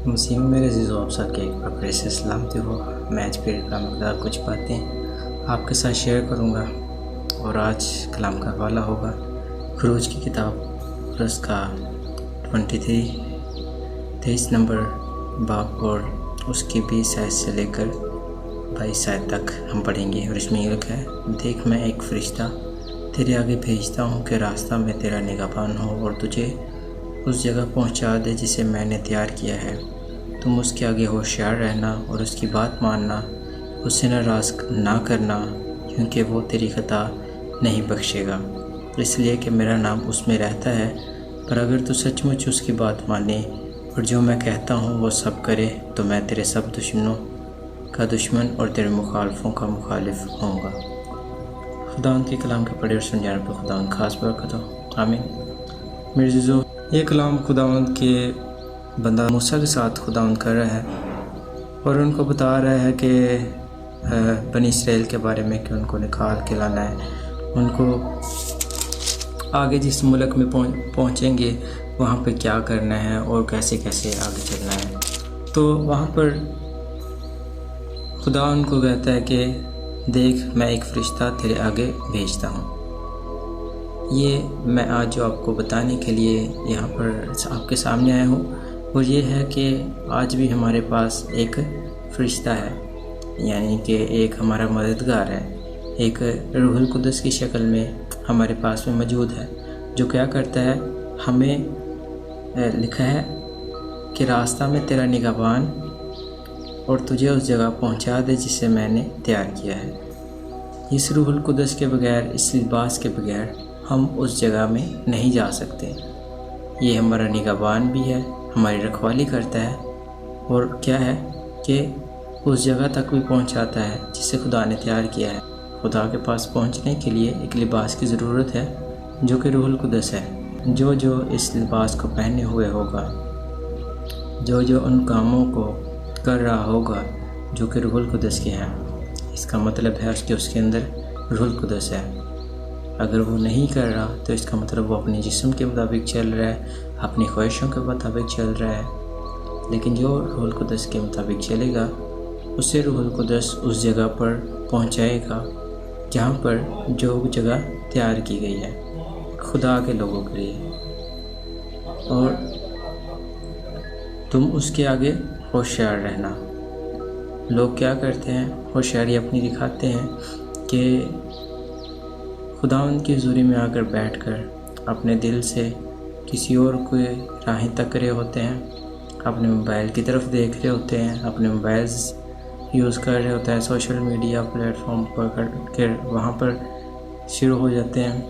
مسیح میں میرے عزیز و افسر کے ایک بار پھر سے سلامتی ہو۔ میں آج پھر کا مقدار کچھ باتیں آپ کے ساتھ شیئر کروں گا، اور آج کلام کا حوالہ ہوگا خروج کی کتاب اور اس کا 23 نمبر باب، اور اس کی 20 آیت سے لے کر 22 آیت تک ہم پڑھیں گے۔ اور اس میں یہ لکھا ہے، دیکھ میں ایک فرشتہ تیرے آگے بھیجتا ہوں کہ راستہ میں تیرا نگہبان ہو اور تجھے اس جگہ پہنچا دے جسے میں نے تیار کیا ہے۔ تم اس کے آگے ہوشیار رہنا اور اس کی بات ماننا، اس سے ناراض نہ کرنا، کیونکہ وہ تیری خطا نہیں بخشے گا، اس لیے کہ میرا نام اس میں رہتا ہے۔ پر اگر تو سچ مچ اس کی بات مانے اور جو میں کہتا ہوں وہ سب کرے، تو میں تیرے سب دشمنوں کا دشمن اور تیرے مخالفوں کا مخالف ہوں گا۔ خداوند کے کلام کے پڑھے اور سن جانے پر خداوند خاص برکت ہو، آمین۔ میرے عزیزو، یہ کلام خداوند کے بندہ موسیٰ کے ساتھ خداوند کر رہا ہے، اور ان کو بتا رہا ہے کہ بنی اسرائیل کے بارے میں کہ ان کو نکال کے لانا ہے، ان کو آگے جس ملک میں پہنچیں گے وہاں پہ کیا کرنا ہے اور کیسے کیسے آگے چلنا ہے۔ تو وہاں پر خدا ان کو کہتا ہے کہ دیکھ میں ایک فرشتہ تیرے آگے بھیجتا ہوں۔ یہ میں آج جو آپ کو بتانے کے لیے یہاں پر آپ کے سامنے آیا ہوں، اور یہ ہے کہ آج بھی ہمارے پاس ایک فرشتہ ہے، یعنی کہ ایک ہمارا مددگار ہے، ایک روح القدس کی شکل میں ہمارے پاس میں موجود ہے، جو کیا کرتا ہے، ہمیں لکھا ہے کہ راستہ میں تیرا نگہبان اور تجھے اس جگہ پہنچا دے جسے میں نے تیار کیا ہے۔ اس روح القدس کے بغیر، اس لباس کے بغیر ہم اس جگہ میں نہیں جا سکتے۔ یہ ہمارا نگہبان بھی ہے، ہماری رکھوالی کرتا ہے، اور کیا ہے کہ اس جگہ تک بھی پہنچاتا ہے جسے خدا نے تیار کیا ہے۔ خدا کے پاس پہنچنے کے لیے ایک لباس کی ضرورت ہے، جو کہ روح القدس ہے۔ جو اس لباس کو پہنے ہوئے ہوگا، جو ان کاموں کو کر رہا ہوگا جو کہ روح القدس کے ہیں، اس کا مطلب ہے کہ اس کے اندر روح القدس ہے۔ اگر وہ نہیں کر رہا تو اس کا مطلب وہ اپنے جسم کے مطابق چل رہا ہے، اپنی خواہشوں کے مطابق چل رہا ہے۔ لیکن جو روح القدس کے مطابق چلے گا، اسے روح القدس اس جگہ پر پہنچائے گا جہاں پر جو جگہ تیار کی گئی ہے خدا کے لوگوں کے لیے۔ اور تم اس کے آگے ہوشیار رہنا۔ لوگ کیا کرتے ہیں، ہوشیاری اپنی دکھاتے ہیں کہ خداوند کی حضوری میں آ کر بیٹھ کر اپنے دل سے کسی اور کو راہیں تک رہے ہوتے ہیں، اپنے موبائل کی طرف دیکھ رہے ہوتے ہیں، اپنے موبائلز یوز کر رہے ہوتے ہیں، سوشل میڈیا پلیٹ فارم پر کر وہاں پر شروع ہو جاتے ہیں۔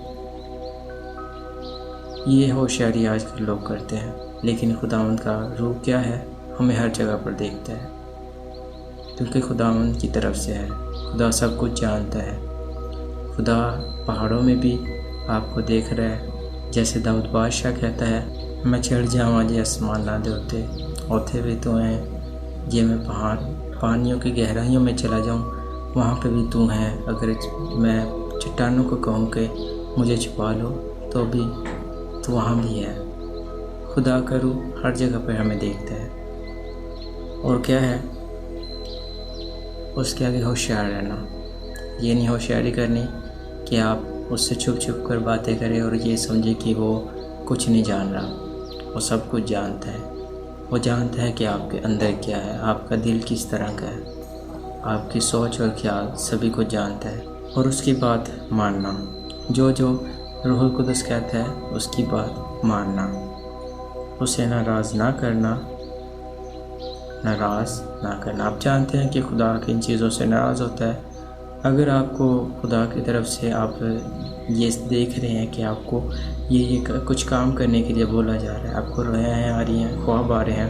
یہ ہوشیاری آج کل لوگ کرتے ہیں، لیکن خداوند کا روح کیا ہے، ہمیں ہر جگہ پر دیکھتا ہے، کیونکہ خداوند کی طرف سے ہے۔ خدا سب کچھ جانتا ہے۔ خدا پہاڑوں میں بھی آپ کو دیکھ رہا ہے، جیسے داؤد بادشاہ کہتا ہے، میں چڑھ جاواں جے آسمان نہ دے اوتھے بھی تو ہیں، جے میں پانیوں کی گہرائیوں میں چلا جاؤں وہاں پہ بھی تو ہیں، اگر میں چٹانوں کو کہوں کہ مجھے چھپا لو تو بھی تو وہاں بھی ہے۔ خدا کا روح ہر جگہ پہ ہمیں دیکھتا ہے، اور کیا ہے، اس کے آگے ہوشیار رہنا۔ یہ نہیں ہوشیاری کرنی کہ آپ اس سے چھپ چھپ کر باتیں کریں اور یہ سمجھے کہ وہ کچھ نہیں جان رہا۔ وہ سب کچھ جانتا ہے۔ وہ جانتا ہے کہ آپ کے اندر کیا ہے، آپ کا دل کس طرح کا ہے، آپ کی سوچ اور خیال سبھی کو جانتا ہے۔ اور اس کی بات ماننا، جو روح القدس کہتا ہے اس کی بات ماننا، اسے ناراض نہ کرنا۔ آپ جانتے ہیں کہ خدا کن چیزوں سے ناراض ہوتا ہے۔ اگر آپ کو خدا کی طرف سے آپ یہ دیکھ رہے ہیں کہ آپ کو یہ کچھ کام کرنے کے لیے بولا جا رہا ہے، آپ کو رویاں آ رہی ہیں، خواب آ رہے ہیں،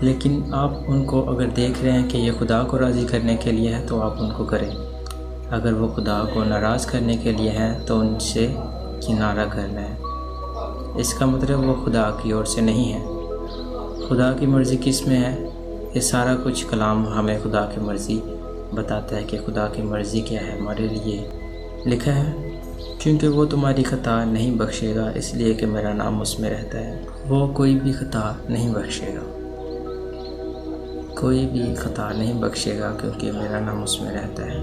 لیکن آپ ان کو اگر دیکھ رہے ہیں کہ یہ خدا کو راضی کرنے کے لیے ہے تو آپ ان کو کریں۔ اگر وہ خدا کو ناراض کرنے کے لیے ہیں تو ان سے کنارہ کرنا ہے۔ اس کا مطلب وہ خدا کی اور سے نہیں ہے۔ خدا کی مرضی کس میں ہے؟ یہ سارا کچھ کلام ہمیں خدا کی مرضی بتاتا ہے کہ خدا کی مرضی کیا ہے ہمارے لیے۔ لکھا ہے، کیونکہ وہ تمہاری خطا نہیں بخشے گا، اس لیے کہ میرا نام اس میں رہتا ہے۔ وہ کوئی بھی خطا نہیں بخشے گا۔ کوئی بھی خطا نہیں بخشے گا، کیونکہ میرا نام اس میں رہتا ہے۔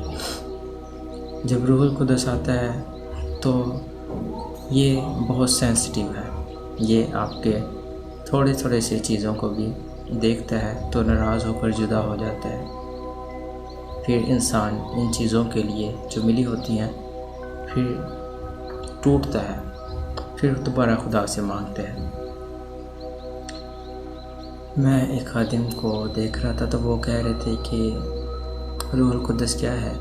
جب روح القدس آتا ہے تو یہ بہت سینسٹیو ہے، یہ آپ کے تھوڑے تھوڑے سے چیزوں کو بھی دیکھتا ہے تو ناراض ہو کر جدا ہو جاتا ہے۔ پھر انسان ان چیزوں کے لیے جو ملی ہوتی ہیں پھر ٹوٹتا ہے، پھر دوبارہ خدا سے مانگتا ہے۔ میں ایک خادم کو دیکھ رہا تھا تو وہ کہہ رہے تھے کہ روح القدس کیا ہے،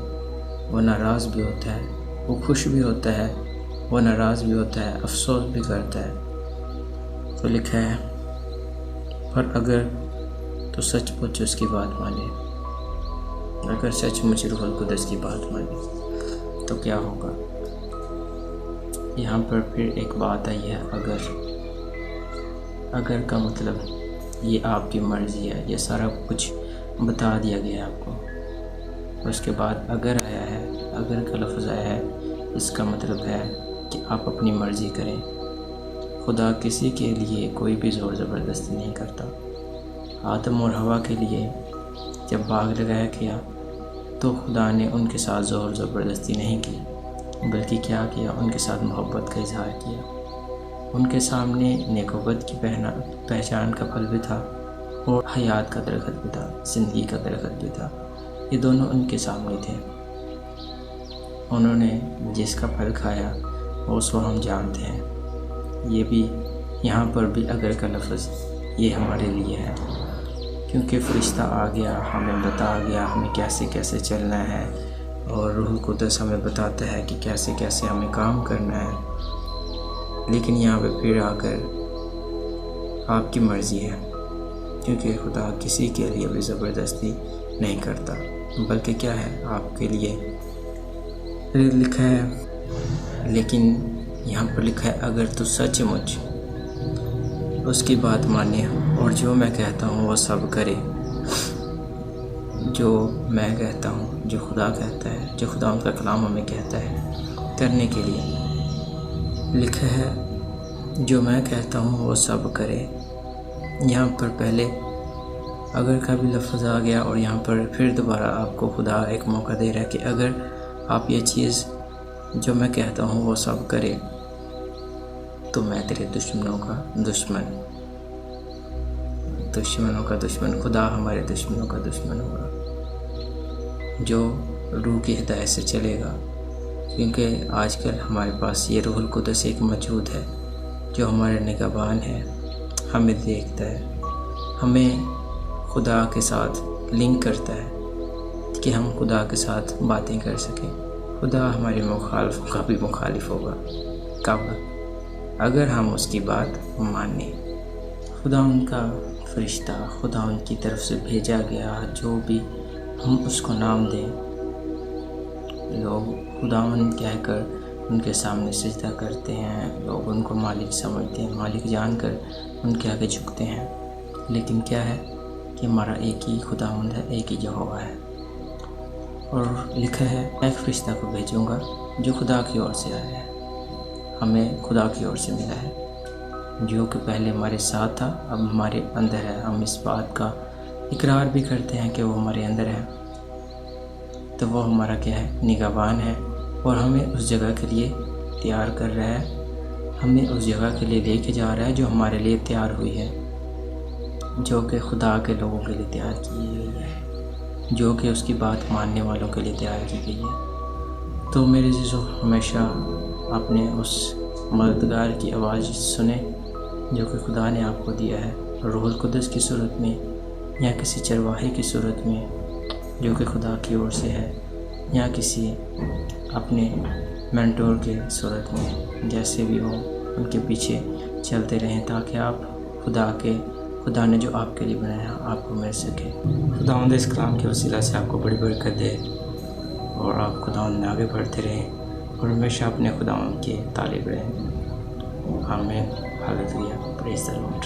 وہ ناراض بھی ہوتا ہے، وہ خوش بھی ہوتا ہے، وہ ناراض بھی ہوتا ہے، افسوس بھی کرتا ہے۔ تو لکھا ہے پر اگر تو سچ مچ اس کی بات مانے، اگر سچ مچ روح القدس کی بات مانے تو کیا ہوگا۔ یہاں پر پھر ایک بات آئی ہے، اگر کا مطلب یہ آپ کی مرضی ہے، یہ سارا کچھ بتا دیا گیا ہے آپ کو۔ اس کے بعد اگر آیا ہے، اگر کا لفظ آیا ہے، اس کا مطلب ہے کہ آپ اپنی مرضی کریں۔ خدا کسی کے لیے کوئی بھی زور زبردستی نہیں کرتا۔ آدم اور حوا کے لیے جب باغ لگایا گیا تو خدا نے ان کے ساتھ زور زبردستی نہیں کی، بلکہ کیا کیا، ان کے ساتھ محبت کا اظہار کیا۔ ان کے سامنے نیک و بد کی پہچان کا پھل بھی تھا اور حیات کا درخت بھی تھا، زندگی کا درخت بھی تھا، یہ دونوں ان کے سامنے تھے۔ انہوں نے جس کا پھل کھایا اس کو ہم جانتے ہیں۔ یہ بھی یہاں پر بھی اگر کا لفظ یہ ہمارے لیے ہے، کیونکہ فرشتہ آ گیا، ہمیں بتا گیا ہمیں کیسے کیسے چلنا ہے، اور روح القدس ہمیں بتاتا ہے کہ کیسے کیسے ہمیں کام کرنا ہے۔ لیکن یہاں پہ پھر آ کر آپ کی مرضی ہے، کیونکہ خدا کسی کے لیے بھی زبردستی نہیں کرتا، بلکہ کیا ہے آپ کے لیے لکھا ہے۔ لیکن یہاں پر لکھا ہے اگر تو سچ مچ اس کی بات مانے اور جو میں کہتا ہوں وہ سب کرے، جو میں کہتا ہوں، جو خدا کہتا ہے، جو خدا ان کا کلام ہمیں کہتا ہے کرنے کے لیے، لکھا ہے جو میں کہتا ہوں وہ سب کرے۔ یہاں پر پہلے اگر کا بھی لفظ آ گیا اور یہاں پر پھر دوبارہ آپ کو خدا ایک موقع دے رہا ہے کہ اگر آپ یہ چیز جو میں کہتا ہوں وہ سب کرے تو میں تیرے دشمنوں کا دشمن، خدا ہمارے دشمنوں کا دشمن ہوگا جو روح کی ہدایت سے چلے گا۔ کیونکہ آج کل ہمارے پاس یہ روح القدس ایک موجود ہے جو ہمارے نگہبان ہے، ہمیں دیکھتا ہے، ہمیں خدا کے ساتھ لنک کرتا ہے کہ ہم خدا کے ساتھ باتیں کر سکیں۔ خدا ہمارے مخالفوں کا بھی مخالف ہوگا کب؟ اگر ہم اس کی بات مانیں۔ خدا ان کا فرشتہ، خدا ان کی طرف سے بھیجا گیا، جو بھی ہم اس کو نام دیں، لوگ خداوند کہہ کر ان کے سامنے سجدہ کرتے ہیں، لوگ ان کو مالک سمجھتے ہیں، مالک جان کر ان کے آگے جھکتے ہیں۔ لیکن کیا ہے کہ ہمارا ایک ہی خداوند ہے، ایک ہی یہوہ ہے۔ اور لکھا ہے میں ایک فرشتہ کو بھیجوں گا جو خدا کی اور سے آیا ہے، ہمیں خدا کی اور سے ملا ہے، جو کہ پہلے ہمارے ساتھ تھا، اب ہمارے اندر ہے۔ ہم اس بات کا اقرار بھی کرتے ہیں کہ وہ ہمارے اندر ہے، تو وہ ہمارا کیا ہے، نگہبان ہے، اور ہمیں اس جگہ کے لیے تیار کر رہا ہے، ہمیں اس جگہ کے لیے لے کے جا رہا ہے جو ہمارے لیے تیار ہوئی ہے، جو کہ خدا کے لوگوں کے لیے تیار کی گئی ہے، جو کہ اس کی بات ماننے والوں کے لیے تیار کی گئی ہے۔ تو میرے عزیزو، ہمیشہ اپنے اس مددگار کی آواز سنیں جو کہ خدا نے آپ کو دیا ہے، روح القدس کی صورت میں یا کسی چرواہے کی صورت میں جو کہ خدا کی اور سے ہے، یا کسی اپنے مینٹور کے صورت میں، جیسے بھی ہو ان کے پیچھے چلتے رہیں تاکہ آپ خدا نے جو آپ کے لیے بنایا آپ کو مل سکے۔ خداوند اس کلام کے وسیلہ سے آپ کو بڑی برکت دے اور آپ خداوند میں آگے بڑھتے رہیں اور ہمیشہ اپنے خداوند کے طالب رہیں۔ آمین، ہاللویا، پریز دی لارڈ۔